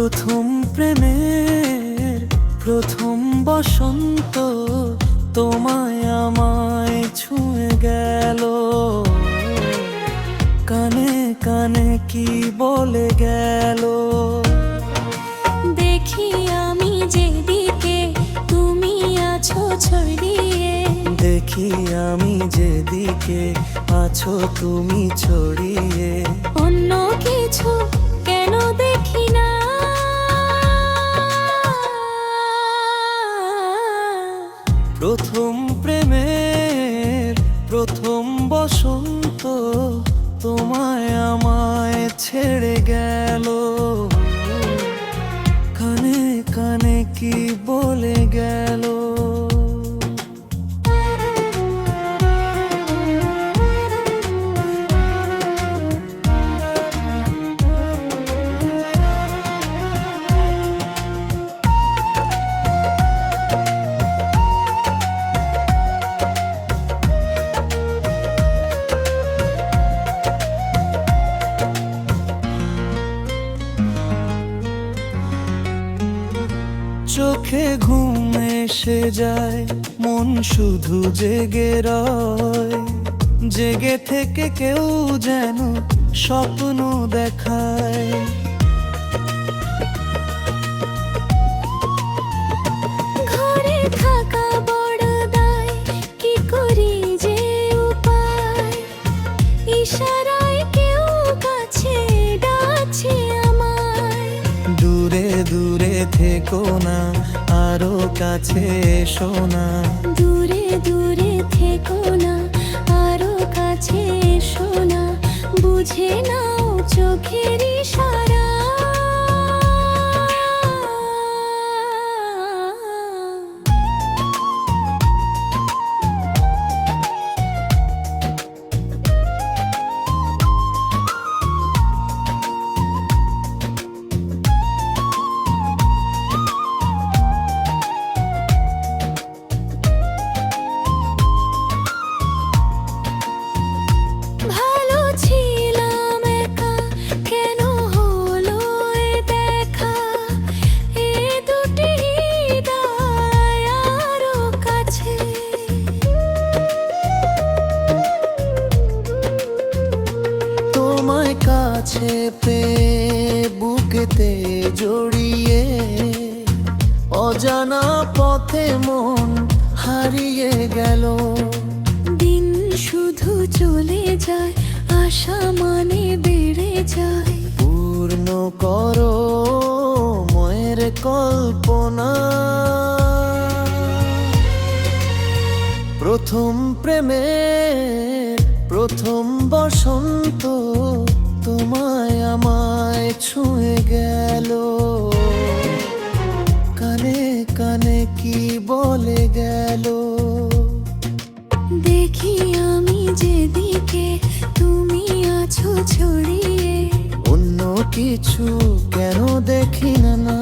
প্রথম প্রেমের প্রথম বসন্ত তোমায় আমায় ছুঁয়ে গেল, কানে কানে কি বলে গেল। দেখি আমি যেদিকে তুমি আছো ছড়িয়ে, দেখি আমি যেদিকে আছো তুমি ছড়িয়ে, অন্য কিছু কেন দেখি না। প্রথম প্রেমের প্রথম বসন্ত তোমায় আমায় ছেড়ে গেল, কানে কানে কি বলে গেল। চোখে ঘুম এসে যায়, মন শুধু জেগে রয়, জেগে থেকে কেউ যেন স্বপ্ন দেখায়। ঘরে থাকা বড় দায়, কি করি যে উপায়, ইশারায় কেউ কাছে ডাকছে আমায়। দূরে দূরে থেকো না, আরো কাছে এসো না। দূরে দূরে থেকো না, আরো কাছে এসো না। বুঝে নাও চোখের ইশারা। ভালো ছিলাম একা, কেন হলো এ দেখা, এ দুটি হৃদয় আরো কাছে। তোমায় কাছে পেয়ে বুকেতে জড়িয়ে, অজানা পথে মন হারিয়ে গেল। দিন শুধু চলে যায়, আশা মানে বেড়ে যায়। পূর্ণ করো ময়ের কল্পনা। প্রথম প্রেমের প্রথম বসন্ত তোমায় আমায় ছুঁয়ে গেল, কানে কানে কি বলে গেল। দেখি আমি যেদিকে তুমি আছো ছড়িয়ে, অন্য কিছু কেন দেখি না।